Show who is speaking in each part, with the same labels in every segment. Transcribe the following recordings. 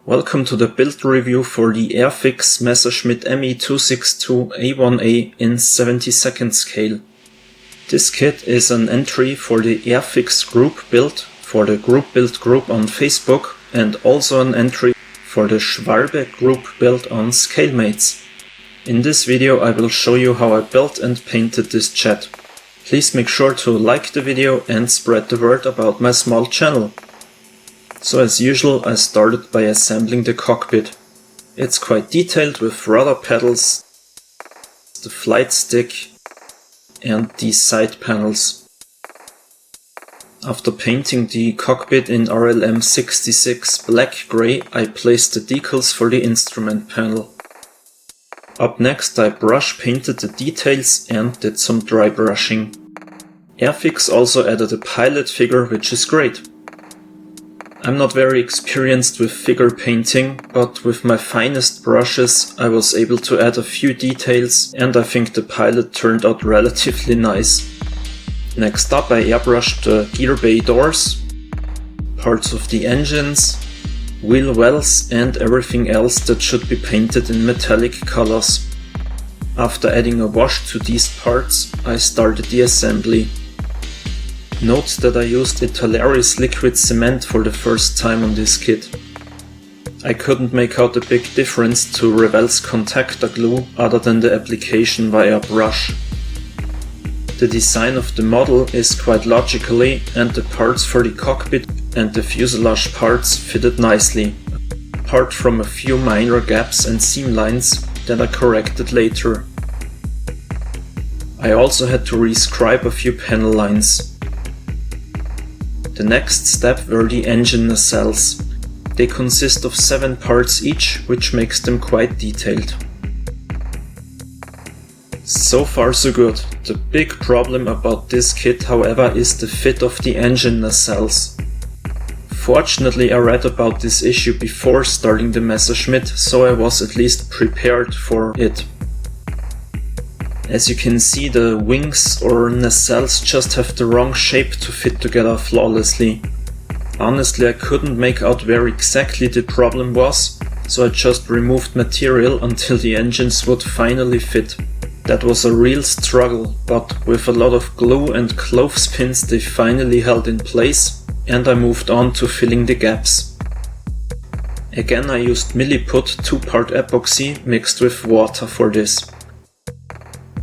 Speaker 1: Welcome to the build review for the Airfix Messerschmitt ME262 A-1a in 70-second scale. This kit is an entry for the Airfix group build for the group build group on Facebook and also an entry for the Schwalbe group build on Scalemates. In this video I will show you how I built and painted this jet. Please make sure to like the video and spread the word about my small channel. So as usual, I started by assembling the cockpit. It's quite detailed with rudder pedals, the flight stick and the side panels. After painting the cockpit in RLM 66 black-grey, I placed the decals for the instrument panel. Up next I brush painted the details and did some dry brushing. Airfix also added a pilot figure, which is great. I'm not very experienced with figure painting, but with my finest brushes I was able to add a few details and I think the pilot turned out relatively nice. Next up I airbrushed the gear bay doors, parts of the engines, wheel wells and everything else that should be painted in metallic colors. After adding a wash to these parts, I started the assembly. Note that I used Decals liquid cement for the first time on this kit. I couldn't make out a big difference to Revell's contactor glue other than the application via brush. The design of the model is quite logically and the parts for the cockpit and the fuselage parts fitted nicely, apart from a few minor gaps and seam lines that I corrected later. I also had to rescribe a few panel lines. The next step were the engine nacelles. They consist of 7 parts each, which makes them quite detailed. So far so good. The big problem about this kit, however, is the fit of the engine nacelles. Fortunately, I read about this issue before starting the Messerschmitt, so I was at least prepared for it. As you can see, the wings or nacelles just have the wrong shape to fit together flawlessly. Honestly, I couldn't make out where exactly the problem was, so I just removed material until the engines would finally fit. That was a real struggle, but with a lot of glue and clothespins they finally held in place, and I moved on to filling the gaps. Again I used milliput 2-part epoxy mixed with water for this.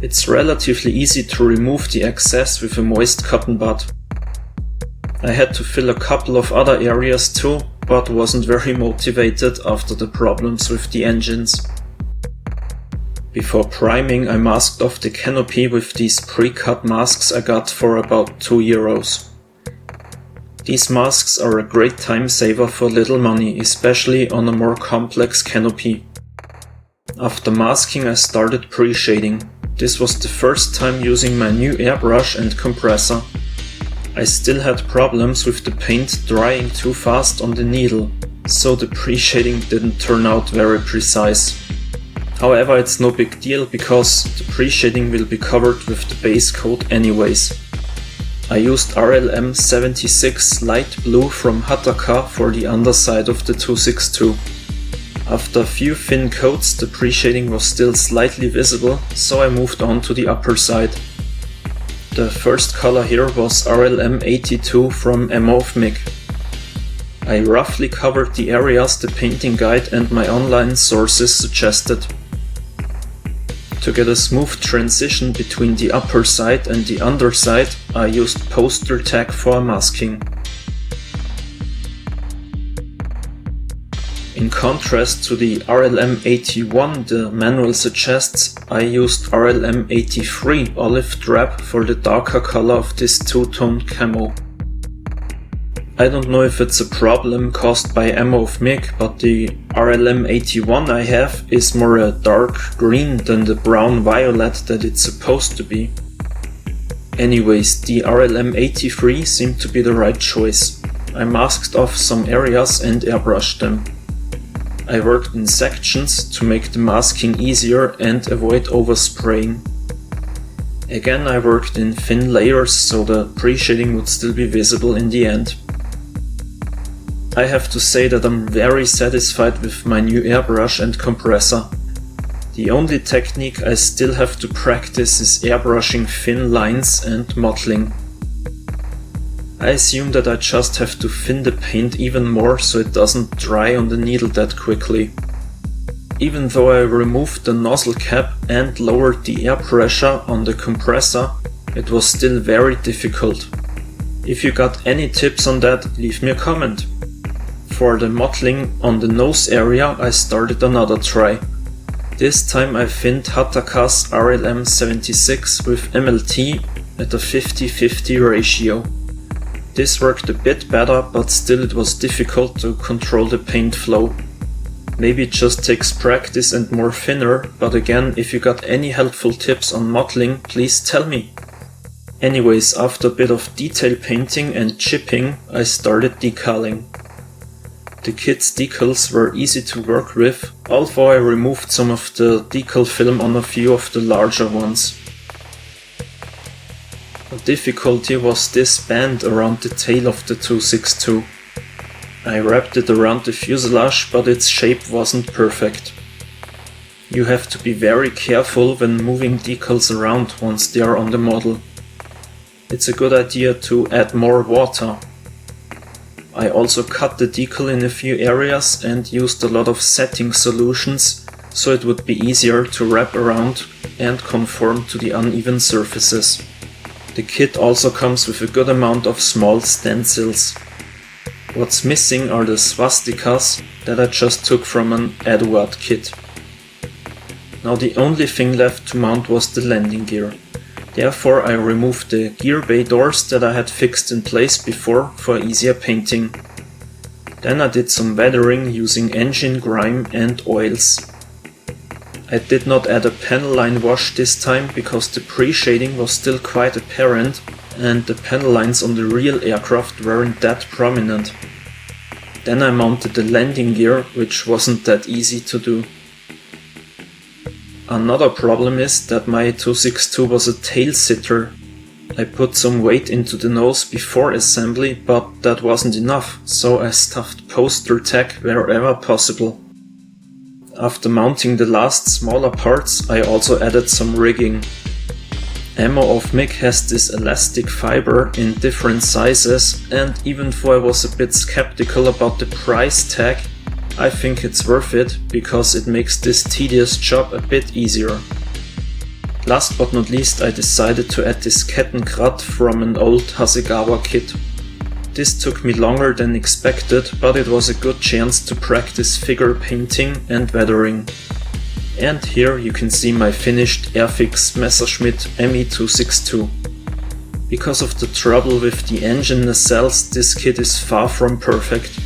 Speaker 1: It's relatively easy to remove the excess with a moist cotton bud. I had to fill a couple of other areas too, but wasn't very motivated after the problems with the engines. Before priming I masked off the canopy with these pre-cut masks I got for about €2. These masks are a great time saver for little money, especially on a more complex canopy. After masking I started pre-shading. This was the first time using my new airbrush and compressor. I still had problems with the paint drying too fast on the needle, so the pre-shading didn't turn out very precise. However, it's no big deal because the pre-shading will be covered with the base coat anyways. I used RLM 76 light blue from Hataka for the underside of the 262. After a few thin coats the pre-shading was still slightly visible, so I moved on to the upper side. The first color here was RLM 82 from McFerren. I roughly covered the areas the painting guide and my online sources suggested. To get a smooth transition between the upper side and the underside, I used poster tack for masking. In contrast to the RLM 81 the manual suggests, I used RLM 83 olive drab for the darker color of this two-tone camo. I don't know if it's a problem caused by McFerren, but the RLM 81 I have is more a dark green than the brown violet that it's supposed to be. Anyways, the RLM 83 seemed to be the right choice. I masked off some areas and airbrushed them. I worked in sections to make the masking easier and avoid overspraying. Again I worked in thin layers so the pre-shading would still be visible in the end. I have to say that I'm very satisfied with my new airbrush and compressor. The only technique I still have to practice is airbrushing thin lines and mottling. I assume that I just have to thin the paint even more so it doesn't dry on the needle that quickly. Even though I removed the nozzle cap and lowered the air pressure on the compressor, it was still very difficult. If you got any tips on that, leave me a comment. For the mottling on the nose area, I started another try. This time I thinned Hataka's RLM 76 with MLT at a 50-50 ratio. This worked a bit better, but still it was difficult to control the paint flow. Maybe it just takes practice and more thinner, but again, if you got any helpful tips on mottling, please tell me. Anyways, after a bit of detail painting and chipping, I started decaling. The kit's decals were easy to work with, although I removed some of the decal film on a few of the larger ones. The difficulty was this band around the tail of the 262. I wrapped it around the fuselage, but its shape wasn't perfect. You have to be very careful when moving decals around once they are on the model. It's a good idea to add more water. I also cut the decal in a few areas and used a lot of setting solutions so it would be easier to wrap around and conform to the uneven surfaces. The kit also comes with a good amount of small stencils. What's missing are the swastikas that I just took from an A-1a kit. Now the only thing left to mount was the landing gear. Therefore I removed the gear bay doors that I had fixed in place before for easier painting. Then I did some weathering using engine grime and oils. I did not add a panel line wash this time because the pre-shading was still quite apparent and the panel lines on the real aircraft weren't that prominent. Then I mounted the landing gear, which wasn't that easy to do. Another problem is that my 262 was a tail sitter. I put some weight into the nose before assembly, but that wasn't enough, so I stuffed poster tack wherever possible. After mounting the last smaller parts, I also added some rigging. Camo of Mick has this elastic fiber in different sizes, and even though I was a bit skeptical about the price tag, I think it's worth it because it makes this tedious job a bit easier. Last but not least, I decided to add this kettenkrad from an old Hasegawa kit. This took me longer than expected, but it was a good chance to practice figure painting and weathering. And here you can see my finished Airfix Messerschmitt ME262. Because of the trouble with the engine nacelles, this kit is far from perfect.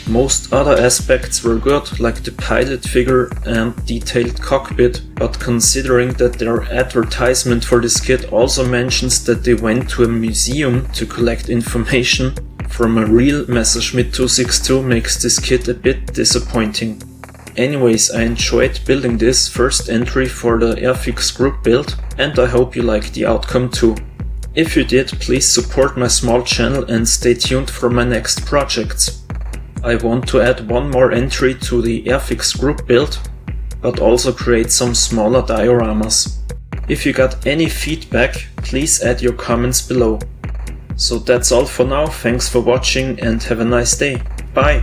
Speaker 1: Most other aspects were good, like the pilot figure and detailed cockpit, but considering that their advertisement for this kit also mentions that they went to a museum to collect information from a real Messerschmitt 262 makes this kit a bit disappointing. Anyways, I enjoyed building this first entry for the Airfix group build, and I hope you liked the outcome too. If you did, please support my small channel and stay tuned for my next projects. I want to add one more entry to the Airfix group build, but also create some smaller dioramas. If you got any feedback, please add your comments below. So that's all for now, thanks for watching and have a nice day. Bye!